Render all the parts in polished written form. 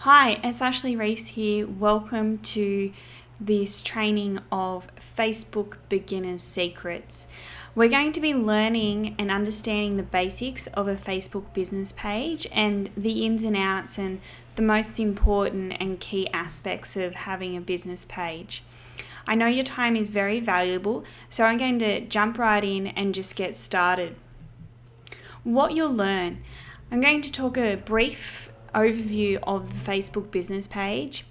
Hi, it's Ashley Reese here. Welcome to this training of Facebook Beginner's Secrets. We're going to be learning and understanding the basics of a Facebook business page and the ins and outs and the most important and key aspects of having a business page. I know your time is very valuable, so I'm going to jump right in and just get started. What you'll learn, I'm going to talk a brief overview of the Facebook business page.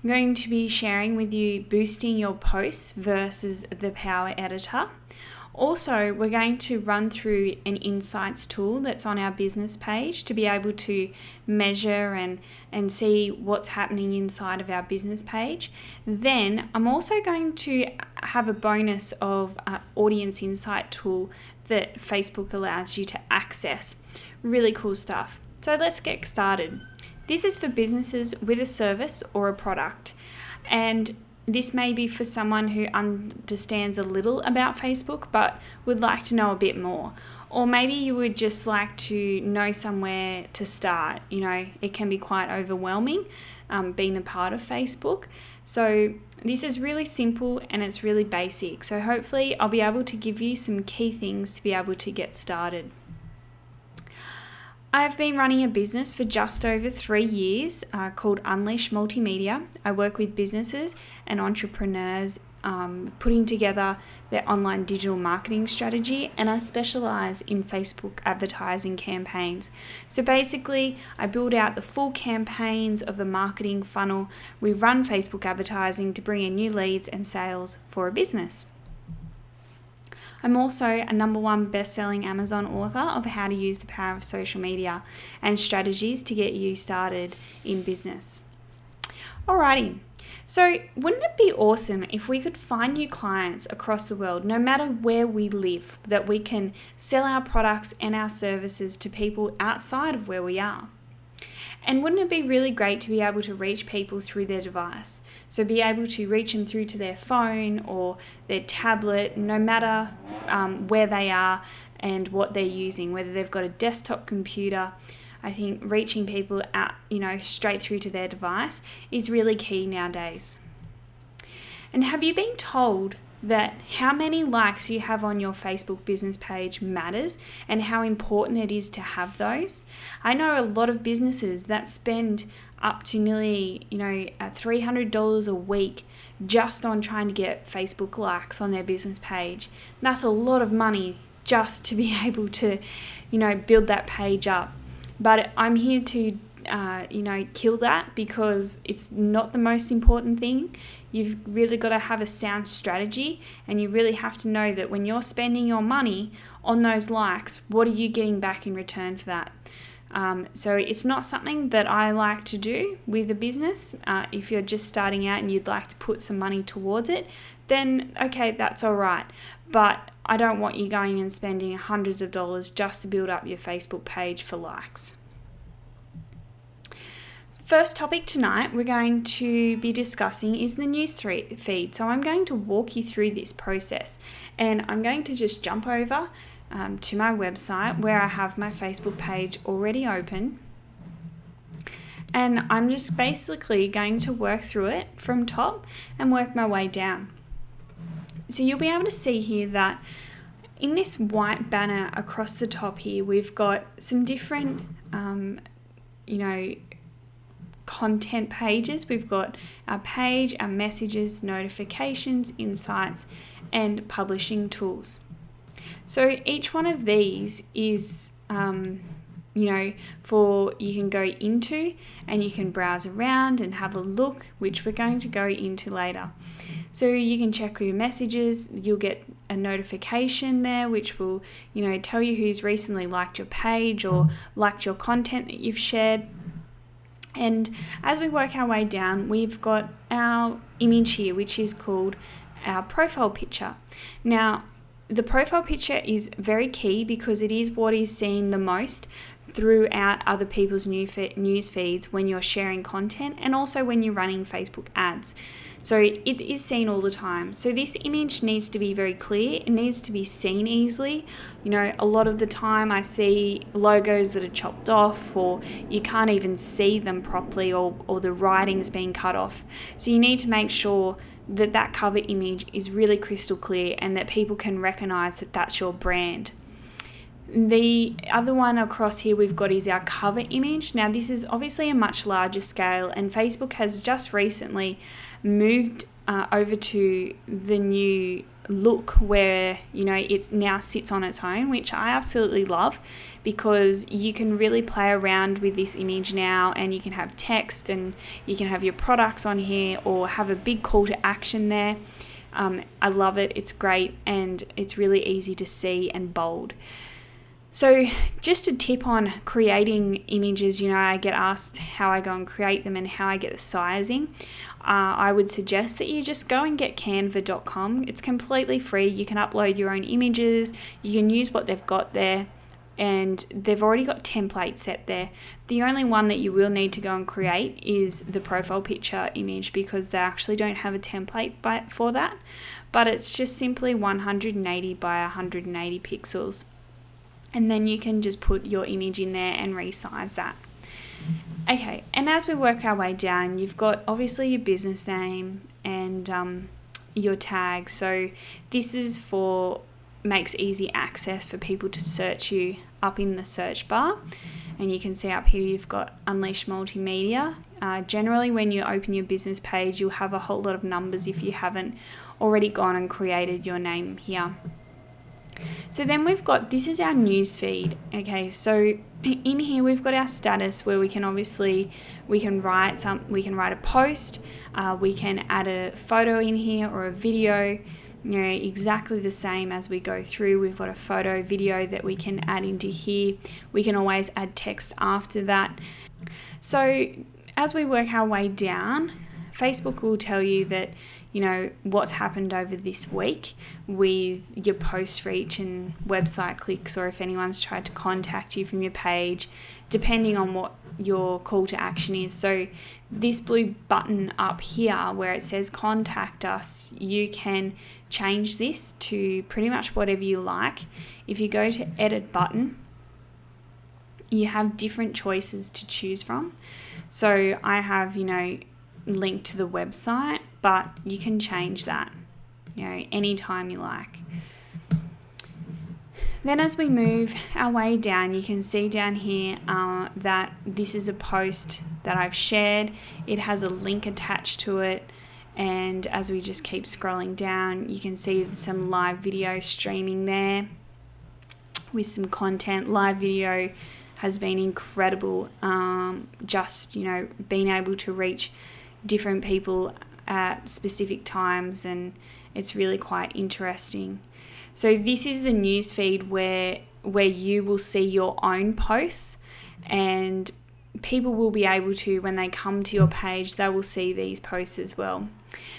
I'm going to be sharing with you boosting your posts versus the Power Editor. Also, we're going to run through an insights tool that's on our business page to be able to measure and see what's happening inside of our business page. Then I'm also going to have a bonus of an audience insight tool that Facebook allows you to access. Really cool stuff. So let's get started. This is for businesses with a service or a product, and this may be for someone who understands a little about Facebook but would like to know a bit more. Or maybe you would just like to know somewhere to start. You know, it can be quite overwhelming being a part of Facebook. So this is really simple and it's really basic. So hopefully I'll be able to give you some key things to be able to get started. I've been running a business for just over 3 years called Unleash Multimedia. I work with businesses and entrepreneurs putting together their online digital marketing strategy, and I specialise in Facebook advertising campaigns. So basically, I build out the full campaigns of the marketing funnel. We run Facebook advertising to bring in new leads and sales for a business. I'm also a #1 best-selling Amazon author of How to Use the Power of Social Media and Strategies to Get You Started in Business. Alrighty, so wouldn't it be awesome if we could find new clients across the world, no matter where we live, that we can sell our products and our services to people outside of where we are? And wouldn't it be really great to be able to reach people through their device? So be able to reach them through to their phone or their tablet, no matter where they are and what they're using, whether they've got a desktop computer. I think reaching people out, straight through to their device is really key nowadays. And have you been told that how many likes you have on your Facebook business page matters and how important it is to have those? I know a lot of businesses that spend up to nearly, $300 a week just on trying to get Facebook likes on their business page. That's a lot of money just to be able to, build that page up. But I'm here to kill that because it's not the most important thing. You've really got to have a sound strategy, and you really have to know that when you're spending your money on those likes, what are you getting back in return for that? So it's not something that I like to do with a business. If you're just starting out and you'd like to put some money towards it, then okay, that's all right. But I don't want you going and spending hundreds of dollars just to build up your Facebook page for likes. First topic tonight we're going to be discussing is the news feed. So I'm going to walk you through this process, and I'm going to just jump over to my website where I have my Facebook page already open, and I'm just basically going to work through it from top and work my way down. So you'll be able to see here that in this white banner across the top here, we've got some different content pages. We've got our page, our messages, notifications, insights, and publishing tools. So each one of these is, for you can go into and you can browse around and have a look, which we're going to go into later. So you can check your messages. You'll get a notification there, which will, tell you who's recently liked your page or liked your content that you've shared. And as we work our way down, we've got our image here, which is called our profile picture. Now, the profile picture is very key because it is what is seen the most throughout other people's news feeds when you're sharing content, and also when you're running Facebook ads. So it is seen all the time. So this image needs to be very clear. It needs to be seen easily. A lot of the time I see logos that are chopped off, or you can't even see them properly, or the writing's being cut off. So you need to make sure that cover image is really crystal clear and that people can recognize that that's your brand. The other one across here we've got is our cover image. Now this is obviously a much larger scale, and Facebook has just recently moved over to the new look where it now sits on its own, which I absolutely love, because you can really play around with this image now, and you can have text and you can have your products on here, or have a big call to action there. I love it. It's great, and it's really easy to see and bold. So just a tip on creating images, I get asked how I go and create them and how I get the sizing. I would suggest that you just go and get canva.com. It's completely free. You can upload your own images. You can use what they've got there, and they've already got templates set there. The only one that you will need to go and create is the profile picture image, because they actually don't have a template for that, but it's just simply 180 by 180 pixels. And then you can just put your image in there and resize that. Okay, and as we work our way down, you've got obviously your business name and your tag. So this is makes easy access for people to search you up in the search bar. And you can see up here you've got Unleash Multimedia. Generally when you open your business page, you'll have a whole lot of numbers if you haven't already gone and created your name here. So then this is our news feed. Okay, so in here we've got our status, where we can write a post, we can add a photo in here or a video, exactly the same as we go through. We've got a photo, video that we can add into here. We can always add text after that. So as we work our way down, Facebook will tell you that what's happened over this week with your post reach and website clicks, or if anyone's tried to contact you from your page, depending on what your call to action is. So this blue button up here where it says contact us, you can change this to pretty much whatever you like. If you go to edit button, you have different choices to choose from. So I have, link to the website, but you can change that, anytime you like. Then as we move our way down, you can see down here that this is a post that I've shared. It has a link attached to it, and as we just keep scrolling down, you can see some live video streaming there with some content. Live video has been incredible, being able to reach different people at specific times, and it's really quite interesting. So this is the news feed where you will see your own posts, and people will be able to, when they come to your page, they will see these posts as well.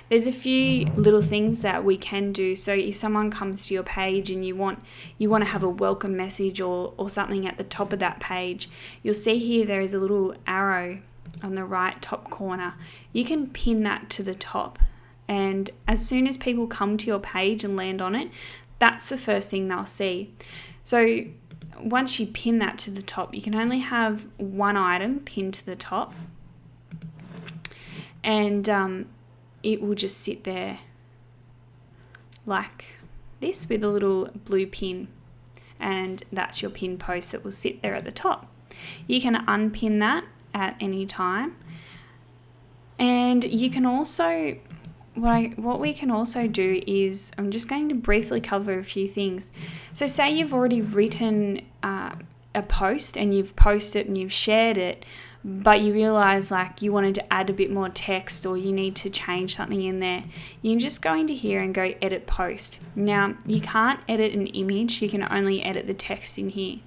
There's a few little things that we can do. So if someone comes to your page and you want to have a welcome message or something at the top of that page, you'll see here there is a little arrow on the right top corner. You can pin that to the top, and as soon as people come to your page and land on it, that's the first thing they'll see. So once you pin that to the top, you can only have one item pinned to the top, and it will just sit there like this with a little blue pin, and that's your pin post that will sit there at the top. You can unpin that at any time, and you can also what we can also do is, I'm just going to briefly cover a few things. So say you've already written a post and you've posted and you've shared it, but you realize you wanted to add a bit more text, or you need to change something in there, you can just go into here and go edit post. Now you can't edit an image, you can only edit the text in here.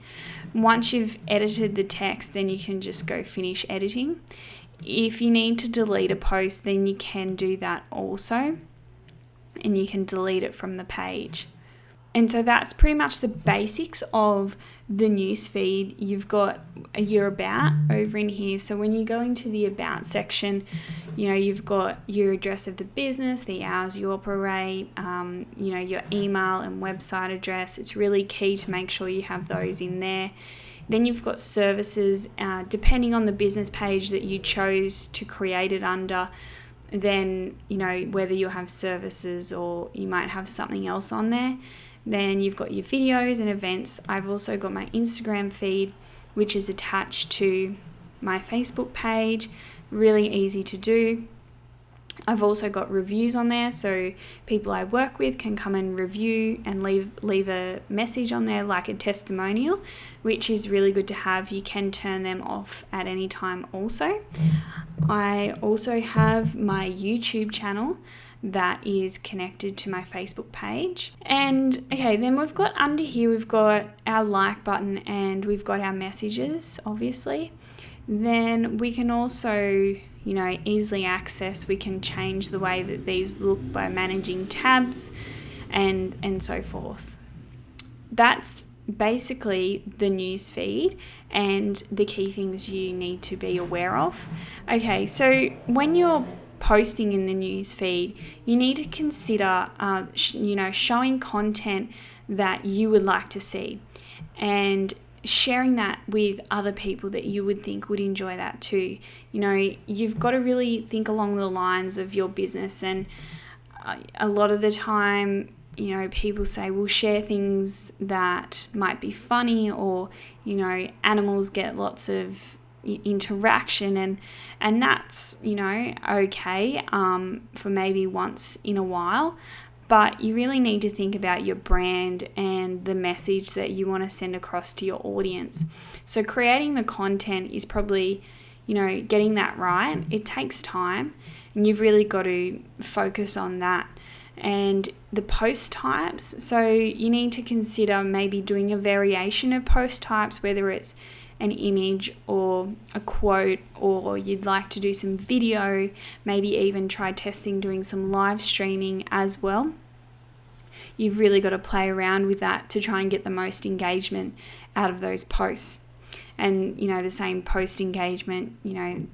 Once you've edited the text, then you can just go finish editing. If you need to delete a post, then you can do that also, and you can delete it from the page. And so that's pretty much the basics of the newsfeed. You've got your about over in here. So when you go into the about section, you've got your address of the business, the hours you operate, your email and website address. It's really key to make sure you have those in there. Then you've got services, depending on the business page that you chose to create it under, then, whether you have services or you might have something else on there. Then you've got your videos and events. I've also got my Instagram feed, which is attached to my Facebook page. Really easy to do. I've also got reviews on there, so people I work with can come and review and leave a message on there, like a testimonial, which is really good to have. You can turn them off at any time also. I also have my YouTube channel that is connected to my Facebook page. And okay, then we've got under here, we've got our like button and we've got our messages, obviously. Then we can also, easily access, we can change the way that these look by managing tabs and so forth. That's basically the news feed and the key things you need to be aware of. Okay, so when you're posting in the news feed, you need to consider, showing content that you would like to see and sharing that with other people that you would think would enjoy that too. You've got to really think along the lines of your business, and a lot of the time, people say, well, share things that might be funny, or, animals get lots of interaction, and that's okay for maybe once in a while, but you really need to think about your brand and the message that you want to send across to your audience. So creating the content is probably getting that right. It takes time, and you've really got to focus on that. And the post types, so you need to consider maybe doing a variation of post types, whether it's an image or a quote, or you'd like to do some video, maybe even try testing doing some live streaming as well. You've really got to play around with that to try and get the most engagement out of those posts. And, the same post engagement,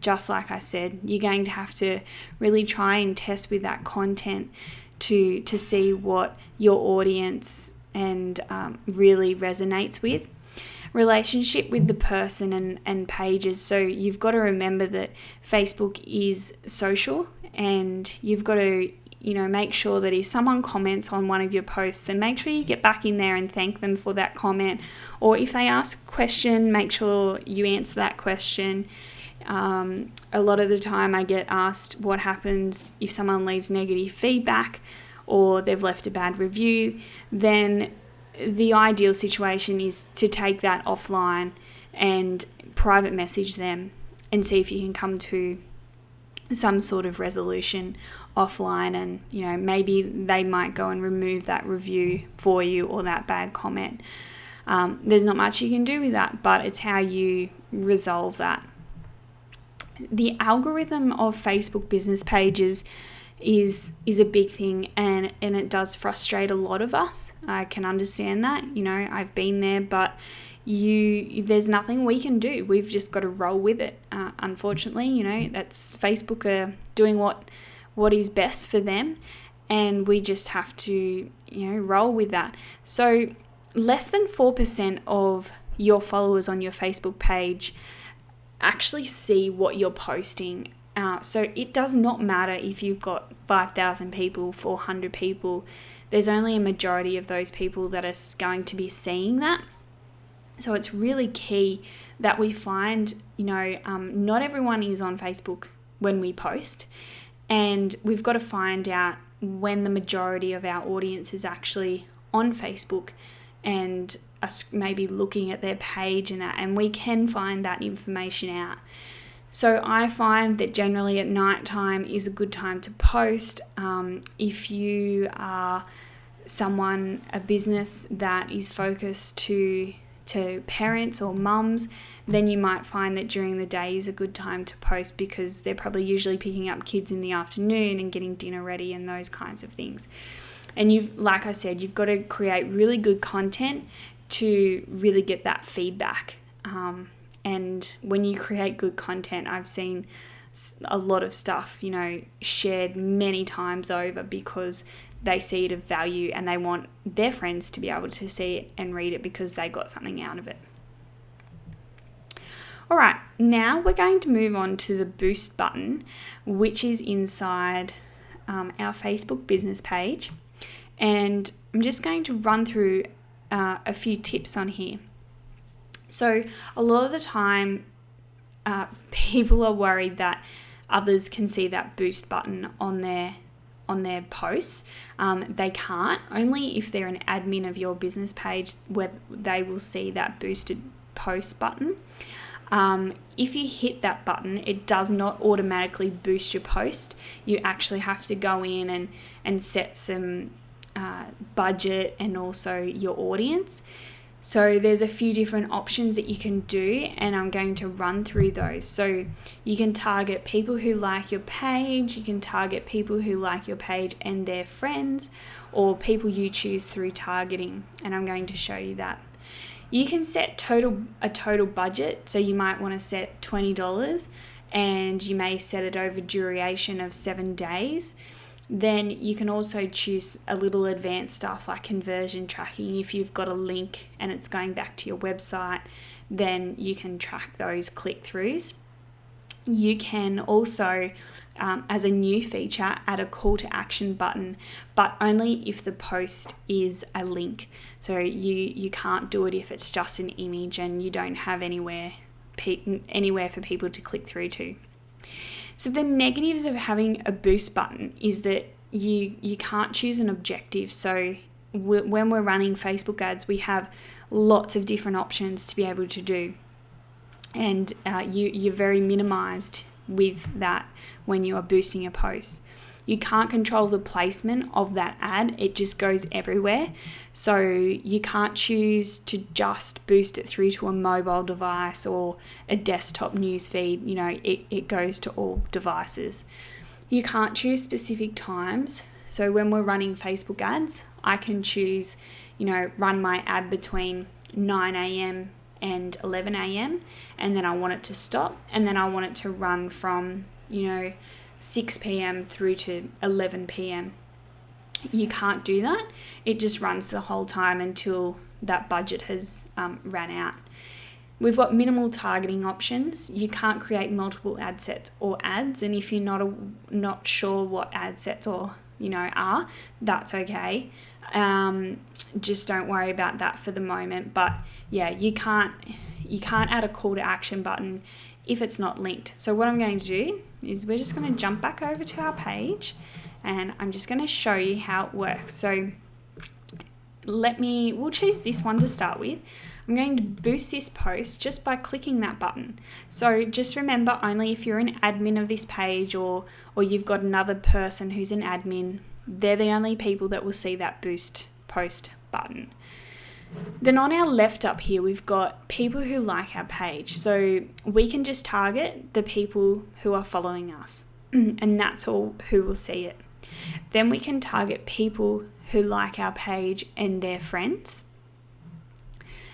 just like I said, you're going to have to really try and test with that content to see what your audience and really resonates with. Relationship with the person and pages. So you've got to remember that Facebook is social, and you've got to make sure that if someone comments on one of your posts, then make sure you get back in there and thank them for that comment. Or if they ask a question, make sure you answer that question. A lot of the time I get asked what happens if someone leaves negative feedback or they've left a bad review. Then the ideal situation is to take that offline and private message them and see if you can come to some sort of resolution offline, and maybe they might go and remove that review for you or that bad comment. There's not much you can do with that, but it's how you resolve that. The algorithm of Facebook business pages is a big thing, and it does frustrate a lot of us. I can understand that. I've been there, but there's nothing we can do. We've just got to roll with it. Unfortunately, that's Facebook are doing what is best for them, and we just have to roll with that. So less than 4% of your followers on your Facebook page actually see what you're posting. So it does not matter if you've got 5,000 people, 400 people. There's only a majority of those people that are going to be seeing that. So it's really key that we find, not everyone is on Facebook when we post, and we've got to find out when the majority of our audience is actually on Facebook and us maybe looking at their page and that, and we can find that information out. So I find that generally at night time is a good time to post. If you are a business that is focused to parents or mums, then you might find that during the day is a good time to post, because they're probably usually picking up kids in the afternoon and getting dinner ready and those kinds of things. And like I said, you've got to create really good content to really get that feedback. And when you create good content, I've seen a lot of stuff, shared many times over because they see it of value and they want their friends to be able to see it and read it because they got something out of it. All right, now we're going to move on to the boost button, which is inside our Facebook business page. And I'm just going to run through a few tips on here. So a lot of the time, people are worried that others can see that boost button on their posts. They can't, only if they're an admin of your business page where they will see that boosted post button. If you hit that button, it does not automatically boost your post. You actually have to go in and set some budget and also your audience. So there's a few different options that you can do, and I'm going to run through those. So you can target people who like your page, you can target people who like your page and their friends, or people you choose through targeting, and I'm going to show you that. You can set a total budget, so you might want to set $20 and you may set it over duration of 7 days. Then you can also choose a little advanced stuff like conversion tracking. If you've got a link and it's going back to your website, then you can track those click-throughs. You can also, as a new feature, add a call to action button, but only if the post is a link. So you can't do it if it's just an image and you don't have anywhere for people to click through to. So the negatives of having a boost button is that you can't choose an objective. So when we're running Facebook ads, we have lots of different options to be able to do. And you're very minimized with that when you are boosting a post. You can't control the placement of that ad. It just goes everywhere. So you can't choose to just boost it through to a mobile device or a desktop newsfeed. It goes to all devices. You can't choose specific times. So when we're running Facebook ads, I can choose, run my ad between 9 a.m. and 11 a.m. and then I want it to stop, and then I want it to run from, 6 p.m. through to 11 p.m. You can't do that. It just runs the whole time until that budget has ran out. We've got minimal targeting options. You can't create multiple ad sets or ads, and if you're not sure what ad sets are, that's okay. Just don't worry about that for the moment. But yeah, you can't add a call to action button if it's not linked. So what I'm going to do is we're just going to jump back over to our page, and I'm just going to show you how it works. So we'll choose this one to start with. I'm going to boost this post just by clicking that button. So just remember, only if you're an admin of this page or you've got another person who's an admin, they're the only people that will see that boost post button. Then on our left up here, we've got people who like our page. So we can just target the people who are following us, and that's all who will see it. Then we can target people who like our page and their friends.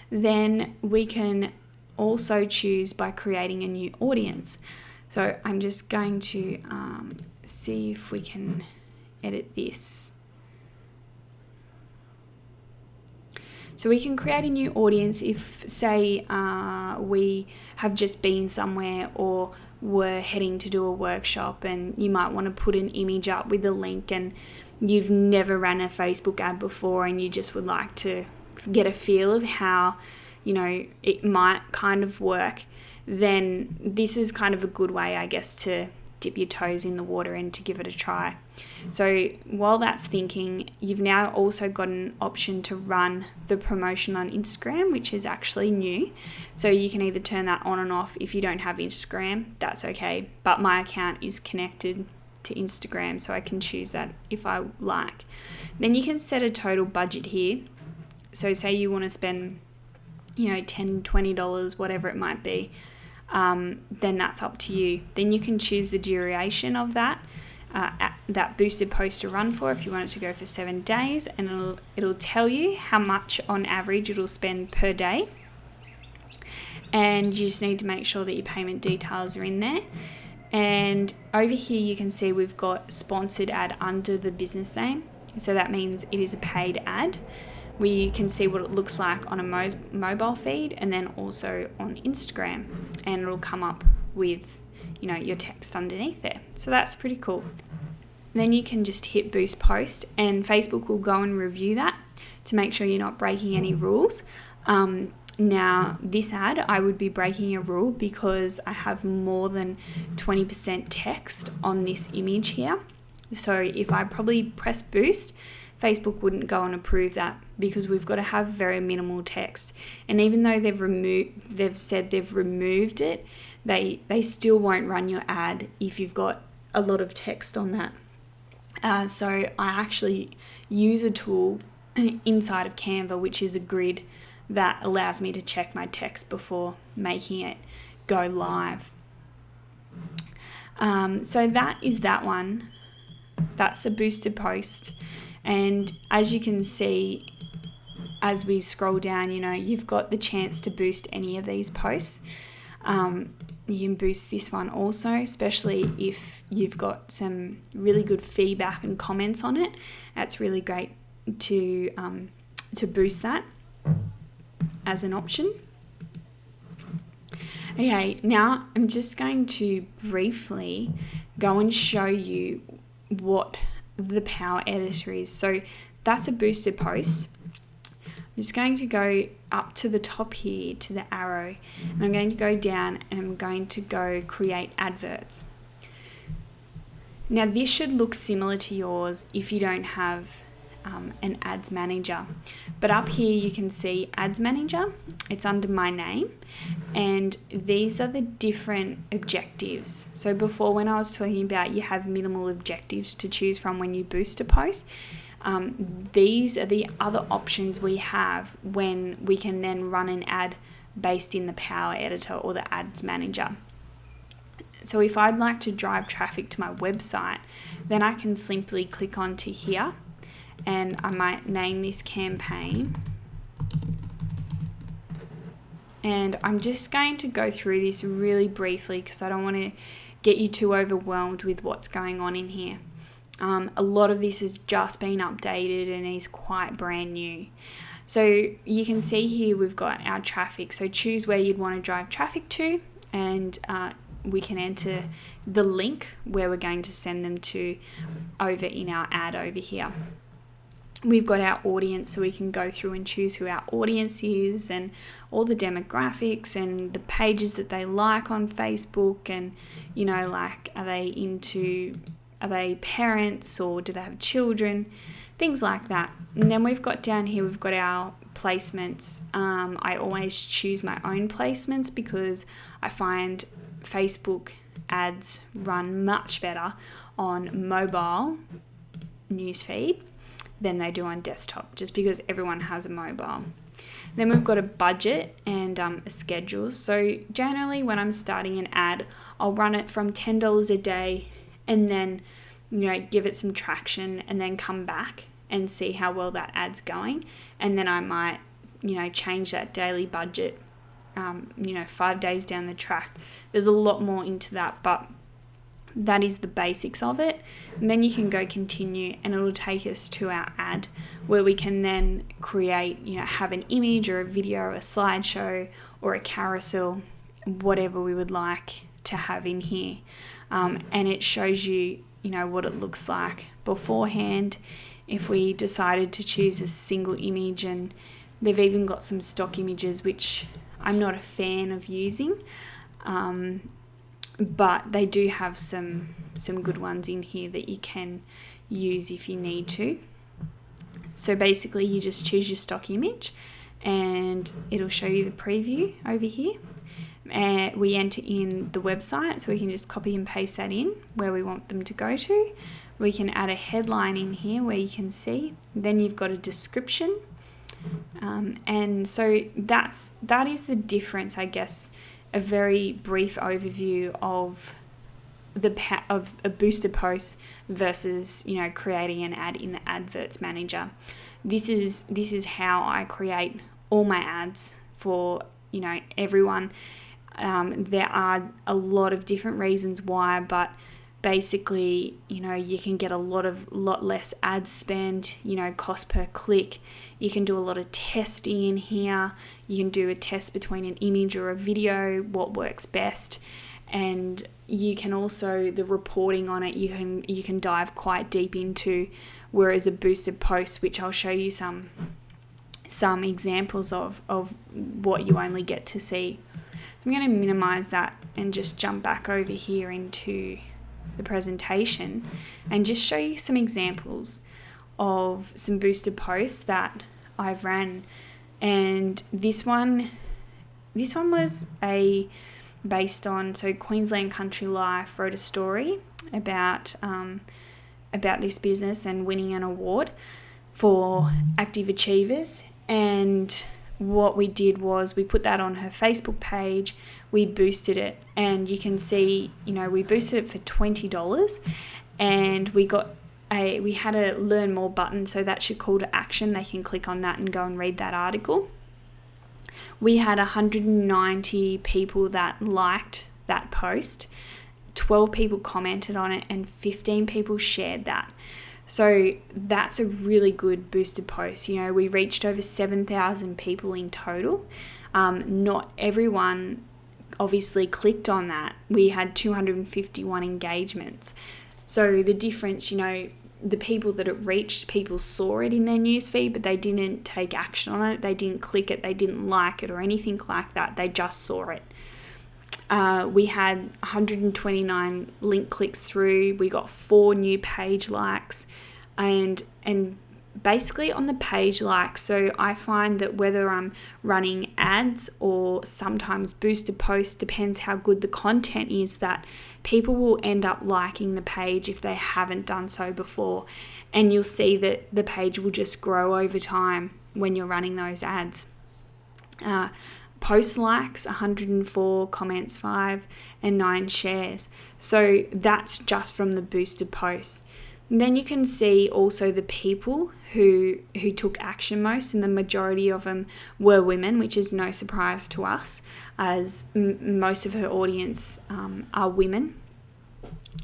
Then we can also choose by creating a new audience. So I'm just going to see if we can edit this. So we can create a new audience if, say, we have just been somewhere or we're heading to do a workshop, and you might want to put an image up with a link, and you've never ran a Facebook ad before and you just would like to get a feel of how, it might kind of work. Then this is kind of a good way, I guess, to dip your toes in the water and to give it a try. So while that's thinking, you've now also got an option to run the promotion on Instagram, which is actually new. So you can either turn that on and off. If you don't have Instagram, that's okay. But my account is connected to Instagram, so I can choose that if I like. Then you can set a total budget here. So say you want to spend, $10, $20, whatever it might be. Then that's up to you. Then you can choose the duration of that that boosted post to run for if you want it to go for 7 days, and it'll tell you how much on average it'll spend per day. And you just need to make sure that your payment details are in there. And over here you can see we've got sponsored ad under the business name. So that means it is a paid ad. We can see what it looks like on a mobile feed and then also on Instagram. And it'll come up with, your text underneath there. So that's pretty cool. Then you can just hit boost post and Facebook will go and review that to make sure you're not breaking any rules. Now, this ad, I would be breaking a rule because I have more than 20% text on this image here. So if I probably press boost, Facebook wouldn't go and approve that because we've got to have very minimal text. And even though they've said they've removed it, they still won't run your ad if you've got a lot of text on that. So I actually use a tool inside of Canva, which is a grid that allows me to check my text before making it go live. So that is that one. That's a boosted post. And as you can see, as we scroll down, you've got the chance to boost any of these posts. You can boost this one also, especially if you've got some really good feedback and comments on it. That's really great to boost that as an option. Okay, now I'm just going to briefly go and show you what the Power Editor is. So that's a boosted post. I'm just going to go up to the top here to the arrow, and I'm going to go down and I'm going to go create adverts. Now this should look similar to yours if you don't have an ads manager, but up here you can see ads manager. It's under my name, and these are the different objectives. So before, when I was talking about you have minimal objectives to choose from when you boost a post, these are the other options we have when we can then run an ad based in the Power Editor or the ads manager. So if I'd like to drive traffic to my website, then I can simply click onto here, and I might name this campaign. And I'm just going to go through this really briefly because I don't want to get you too overwhelmed with what's going on in here. A lot of this has just been updated and is quite brand new. So you can see here we've got our traffic. So choose where you'd want to drive traffic to, and we can enter the link where we're going to send them to over in our ad over here. We've got our audience, so we can go through and choose who our audience is and all the demographics and the pages that they like on Facebook, and are they parents or do they have children, things like that. And then we've got down here, we've got our placements. I always choose my own placements because I find Facebook ads run much better on mobile newsfeed than they do on desktop, just because everyone has a mobile. Then we've got a budget and a schedule. So generally when I'm starting an ad, I'll run it from $10 a day and then give it some traction and then come back and see how well that ad's going. And then I might change that daily budget 5 days down the track. There's a lot more into that, but that is the basics of it. And then you can go continue, and it'll take us to our ad where we can then create, have an image or a video, a slideshow or a carousel, whatever we would like to have in here. And it shows you, what it looks like beforehand. If we decided to choose a single image, and they've even got some stock images, which I'm not a fan of using. But they do have some good ones in here that you can use if you need to. So basically you just choose your stock image and it'll show you the preview over here. And we enter in the website, so we can just copy and paste that in where we want them to go to. We can add a headline in here where you can see. Then you've got a description. And so that is the difference, I guess. A very brief overview of of a boosted post versus, creating an ad in the adverts manager. This is how I create all my ads for, everyone. There are a lot of different reasons why, but basically, you can get a lot less ad spend, cost per click. You can do a lot of testing in here. You can do a test between an image or a video, what works best. And you can also, the reporting on it, you can dive quite deep into, whereas a boosted post, which I'll show you some examples of what you only get to see. I'm going to minimize that and just jump back over here into the presentation and just show you some examples of some boosted posts that I've ran. And this one was based on, so Queensland Country Life wrote a story about this business and winning an award for Active Achievers. And what we did was we put that on her Facebook page, we boosted it, and you can see, we boosted it for $20, and we had a learn more button, so that should call to action. They can click on that and go and read that article. We had 190 people that liked that post, 12 people commented on it, and 15 people shared that. So that's a really good boosted post. We reached over 7,000 people in total. Not everyone obviously clicked on that. We had 251 engagements. So the difference, the people that it reached, people saw it in their newsfeed, but they didn't take action on it. They didn't click it. They didn't like it or anything like that. They just saw it. We had 129 link clicks through. We got 4 new page likes, and basically on the page likes. So I find that whether I'm running ads or sometimes boosted posts, depends how good the content is, that people will end up liking the page if they haven't done so before. And you'll see that the page will just grow over time when you're running those ads. Post likes, 104, comments 5, and 9 shares. So that's just from the boosted posts. And then you can see also the people who took action most, and the majority of them were women, which is no surprise to us, as most of her audience are women.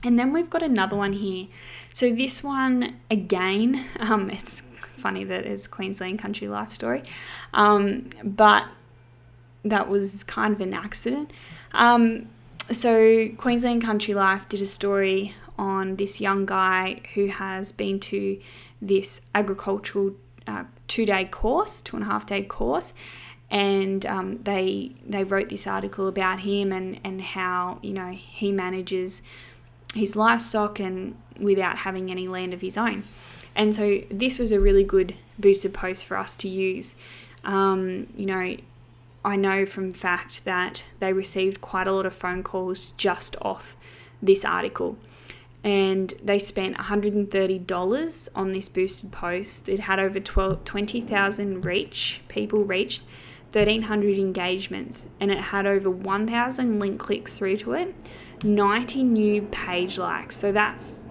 And then we've got another one here. So this one, again, it's funny that it's Queensland Country Life story, but that was kind of an accident. So Queensland Country Life did a story on this young guy who has been to this agricultural 2.5-day course, and they wrote this article about him and how he manages his livestock and without having any land of his own. And so this was a really good boosted post for us to use. I know from fact that they received quite a lot of phone calls just off this article, and they spent $130 on this boosted post. It had over 20,000 people reached, 1,300 engagements, and it had over 1,000 link clicks through to it, 90 new page likes. So that's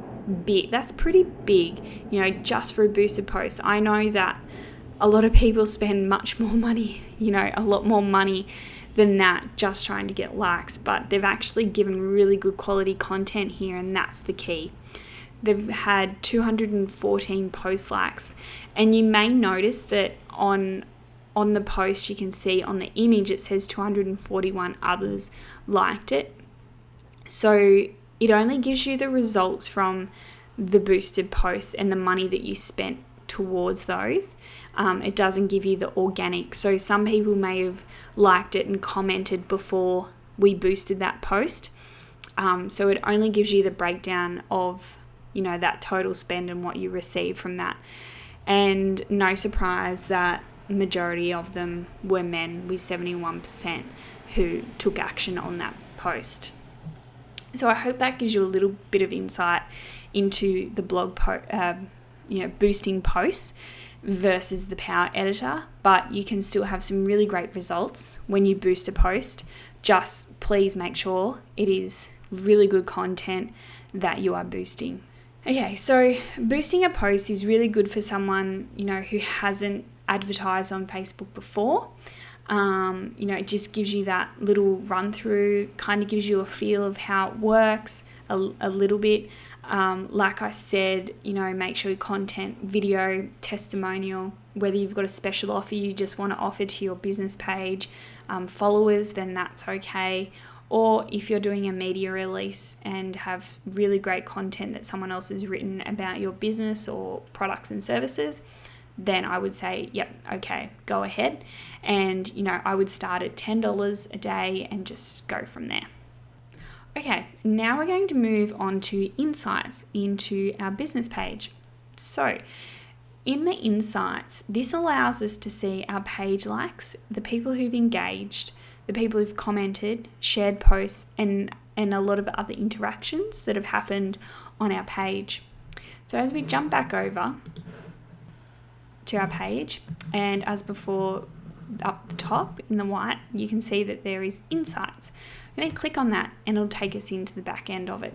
big. That's pretty big, just for a boosted post. I know that a lot of people spend much more money, a lot more money than that just trying to get likes, but they've actually given really good quality content here, and that's the key. They've had 214 post likes, and you may notice that on the post you can see on the image it says 241 others liked it. So it only gives you the results from the boosted posts and the money that you spent towards those. It doesn't give you the organic. So some people may have liked it and commented before we boosted that post. So it only gives you the breakdown of, that total spend and what you receive from that. And no surprise that majority of them were men, with 71% who took action on that post. So I hope that gives you a little bit of insight into the blog boosting posts versus the Power Editor, but you can still have some really great results when you boost a post. Just please make sure it is really good content that you are boosting. Okay, so boosting a post is really good for someone, who hasn't advertised on Facebook before. It just gives you that little run through, kind of gives you a feel of how it works a little bit. Like I said, make sure your content, video, testimonial, whether you've got a special offer you just want to offer to your business page, followers, then that's okay. Or if you're doing a media release and have really great content that someone else has written about your business or products and services, then I would say, yep, okay, go ahead. And, I would start at $10 a day and just go from there. Okay, now we're going to move on to insights into our business page. So in the insights, this allows us to see our page likes, the people who've engaged, the people who've commented, shared posts, and a lot of other interactions that have happened on our page. So as we jump back over to our page, and as before, up the top in the white, you can see that there is insights. I'm going to click on that and it'll take us into the back end of it.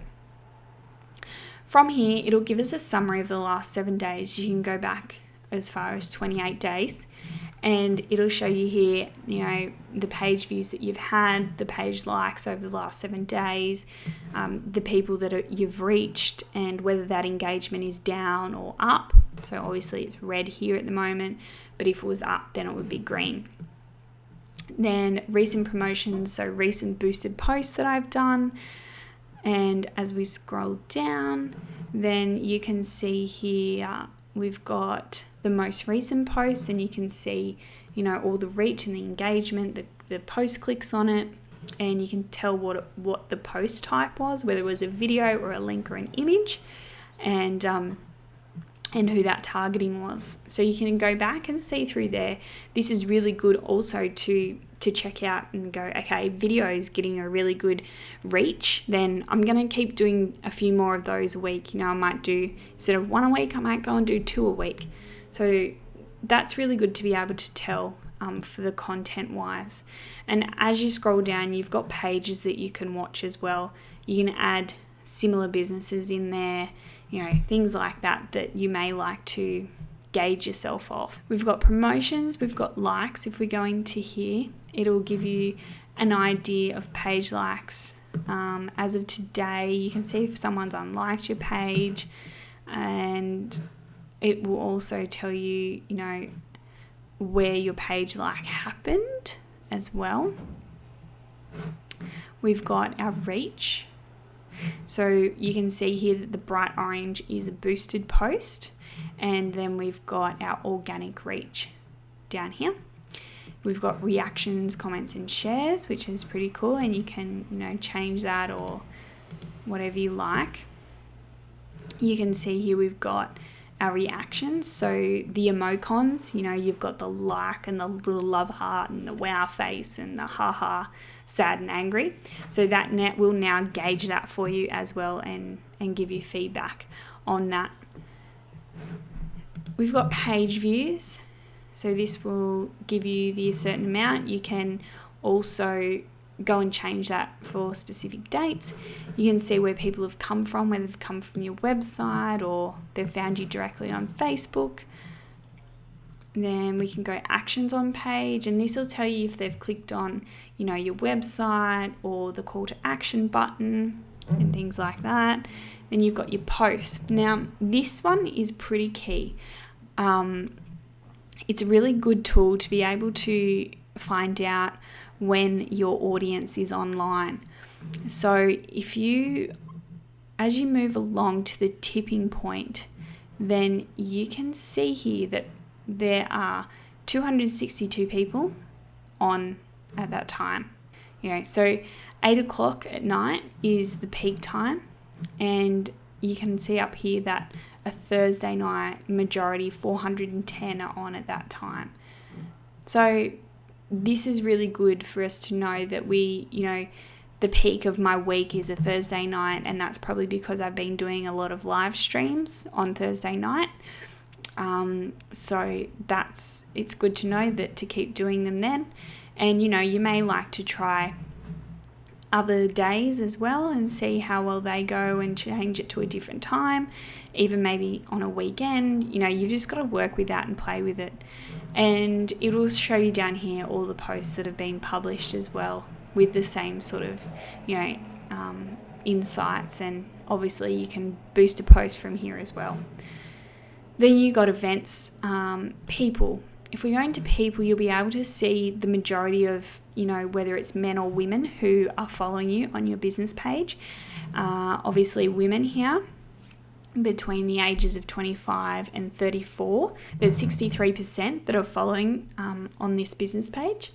From here, it'll give us a summary of the last 7 days. You can go back as far as 28 days and it'll show you here, the page views that you've had, the page likes over the last 7 days, the people that you've reached, and whether that engagement is down or up. So obviously it's red here at the moment, but if it was up, then it would be green. Then recent promotions, so recent boosted posts that I've done. And as we scroll down, then you can see here we've got the most recent posts, and you can see, all the reach and the engagement, the post clicks on it, and you can tell what the post type was, whether it was a video or a link or an image, and who that targeting was. So you can go back and see through there. This is really good also to check out and go, okay, video is getting a really good reach, then I'm going to keep doing a few more of those a week. I might do, instead of 1 a week, I might go and do 2 a week. So that's really good to be able to tell for the content wise. And as you scroll down, you've got pages that you can watch as well. You can add similar businesses in there, things like that you may like to gauge yourself off. We've got promotions, we've got likes. If we go into here, it'll give you an idea of page likes. As of today, you can see if someone's unliked your page, and it will also tell you, where your page like happened as well. We've got our reach. So you can see here that the bright orange is a boosted post, and then we've got our organic reach down here. We've got reactions, comments and shares, which is pretty cool, and you can change that or whatever you like. You can see here we've got our reactions, so the emoticons, you've got the like and the little love heart and the wow face and the haha, sad and angry. So that net will now gauge that for you as well and give you feedback on that. We've got page views, so this will give you the certain amount. You can also go and change that for specific dates. You can see where people have come from, whether they've come from your website or they've found you directly on Facebook. Then we can go actions on page, and this will tell you if they've clicked on, your website or the call to action button and things like that. Then you've got your posts. Now, this one is pretty key. It's a really good tool to be able to find out when your audience is online. So as you move along to the tipping point, then you can see here that there are 262 people on at that time. So 8 o'clock at night is the peak time, and you can see up here that a Thursday night majority 410 are on at that time. So this is really good for us to know that the peak of my week is a Thursday night, and that's probably because I've been doing a lot of live streams on Thursday night. So it's good to know that to keep doing them then. And, you may like to try other days as well and see how well they go and change it to a different time, even maybe on a weekend. You've just got to work with that and play with it. And it will show you down here all the posts that have been published as well with the same sort of, insights, and obviously you can boost a post from here as well. Then you got events, people. If we go into people, you'll be able to see the majority of, whether it's men or women who are following you on your business page. Obviously women here between the ages of 25 and 34. There's 63% that are following on this business page.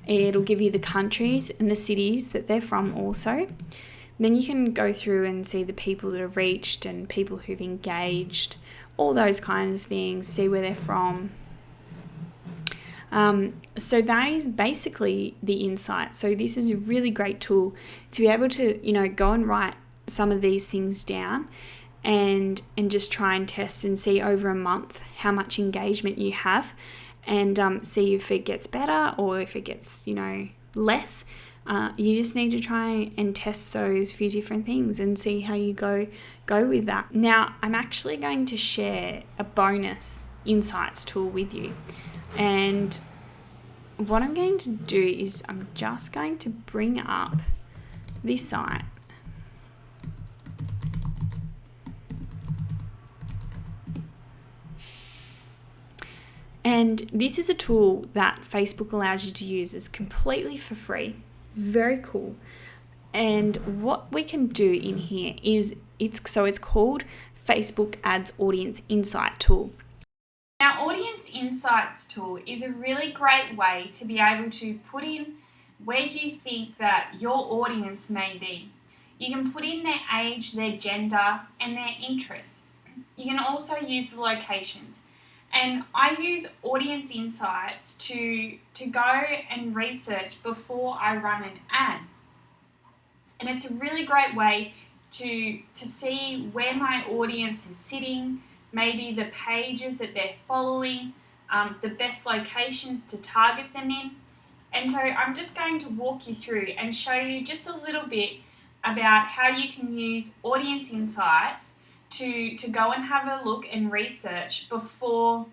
It'll give you the countries and the cities that they're from also. Then you can go through and see the people that are reached and people who've engaged, all those kinds of things, see where they're from. So that is basically the insight. So this is a really great tool to be able to, go and write some of these things down and just try and test and see over a month how much engagement you have, and see if it gets better or if it gets, less. You just need to try and test those few different things and see how you go with that. Now, I'm actually going to share a bonus insights tool with you. And what I'm going to do is I'm just going to bring up this site. And this is a tool that Facebook allows you to use. It's completely for free. It's very cool. And what we can do in here is it's called Facebook Ads Audience Insight Tool. Now, Audience Insights tool is a really great way to be able to put in where you think that your audience may be. You can put in their age, their gender, and their interests. You can also use the locations. And I use Audience Insights to go and research before I run an ad. And it's a really great way to see where my audience is sitting, maybe the pages that they're following, the best locations to target them in. And so I'm just going to walk you through and show you just a little bit about how you can use Audience Insights to go and have a look and research before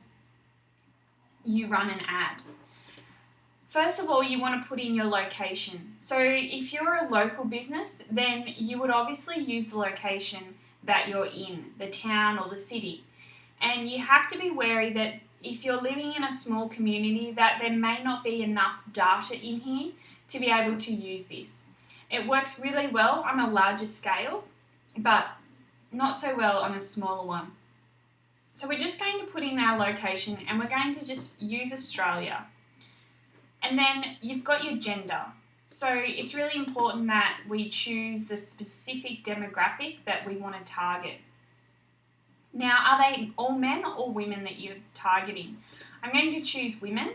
you run an ad. First of all, you want to put in your location. So if you're a local business, then you would obviously use the location that you're in, the town or the city. And you have to be wary that if you're living in a small community, that there may not be enough data in here to be able to use this. It works really well on a larger scale, but not so well on a smaller one. So we're just going to put in our location and we're going to just use Australia. And then you've got your gender. So it's really important that we choose the specific demographic that we want to target. Now, are they all men or women that you're targeting? I'm going to choose women,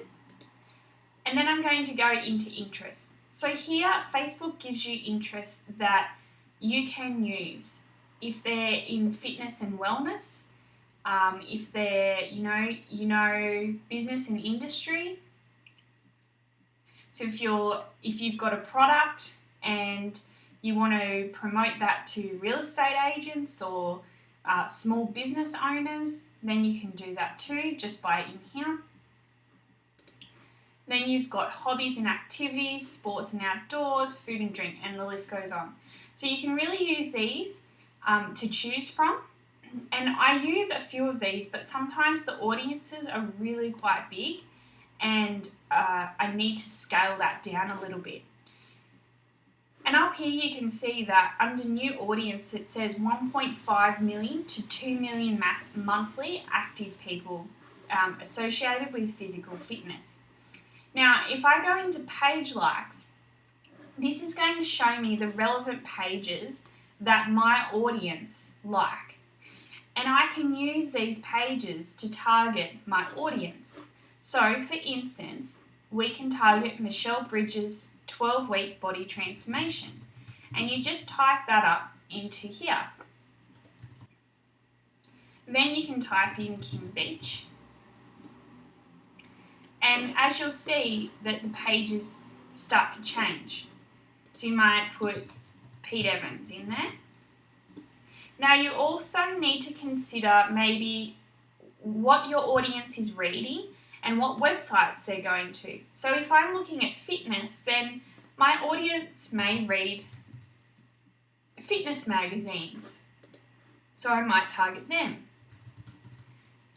and then I'm going to go into interests. So here, Facebook gives you interests that you can use. If they're in fitness and wellness, if they're, business and industry. So if you've got a product and you want to promote that to real estate agents or small business owners, then you can do that too, just by in here. Then you've got hobbies and activities, sports and outdoors, food and drink, and the list goes on. So you can really use these to choose from. And I use a few of these, but sometimes the audiences are really quite big and I need to scale that down a little bit. And up here you can see that under new audience it says 1.5 million to 2 million monthly active people associated with physical fitness. Now if I go into page likes, this is going to show me the relevant pages that my audience like. And I can use these pages to target my audience. So for instance, we can target Michelle Bridges' 12-week body transformation. And you just type that up into here. Then you can type in Kim Beach. And as you'll see that the pages start to change. So you might put Pete Evans in there. Now you also need to consider maybe what your audience is reading and what websites they're going to. So if I'm looking at fitness, then my audience may read fitness magazines. So I might target them.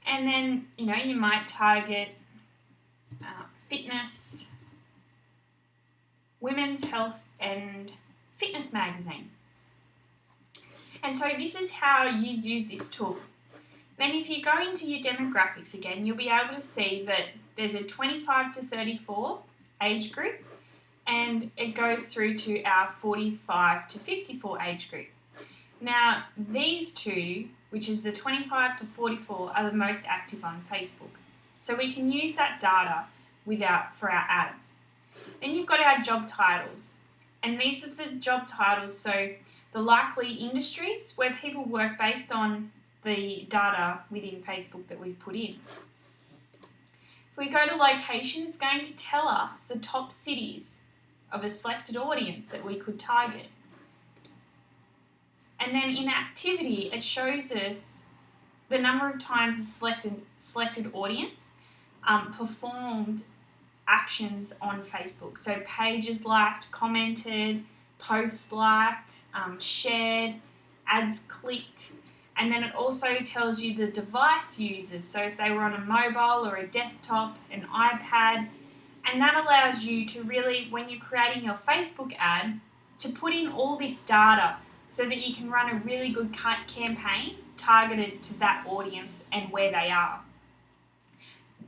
And then, you might target fitness, women's health and fitness magazine. And so this is how you use this tool. Then if you go into your demographics again, you'll be able to see that there's a 25 to 34 age group, and it goes through to our 45 to 54 age group. Now, these two, which is the 25 to 44, are the most active on Facebook. So we can use that data for our ads. Then you've got our job titles. And these are the job titles, so the likely industries where people work based on the data within Facebook that we've put in. If we go to location, it's going to tell us the top cities of a selected audience that we could target. And then in activity, it shows us the number of times a selected audience performed actions on Facebook. So pages liked, commented, posts liked, shared, ads clicked. And then it also tells you the device users. So if they were on a mobile or a desktop, an iPad, and that allows you to really, when you're creating your Facebook ad, to put in all this data so that you can run a really good campaign targeted to that audience and where they are.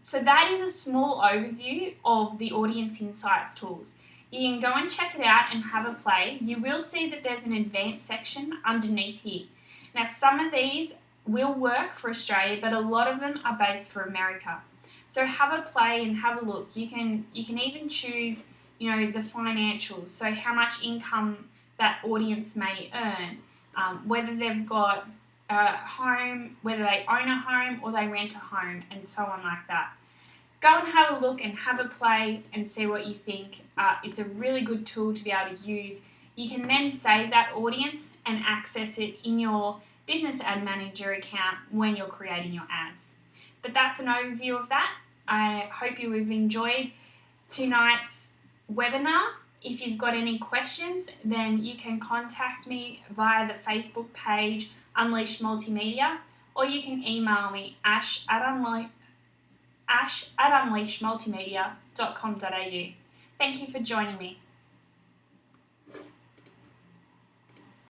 So that is a small overview of the Audience Insights tools. You can go and check it out and have a play. You will see that there's an advanced section underneath here. Now, some of these will work for Australia, but a lot of them are based for America. So have a play and have a look. You can even choose, the financials. So how much income that audience may earn, whether they've got a home, whether they own a home or they rent a home, and so on like that. Go and have a look and have a play and see what you think. It's a really good tool to be able to use. You can then save that audience and access it in your Business Ad Manager account when you're creating your ads. But that's an overview of that. I hope you have enjoyed tonight's webinar. If you've got any questions, then you can contact me via the Facebook page, Unleash Multimedia, or you can email me, ash@unleashmultimedia.com.au. Thank you for joining me.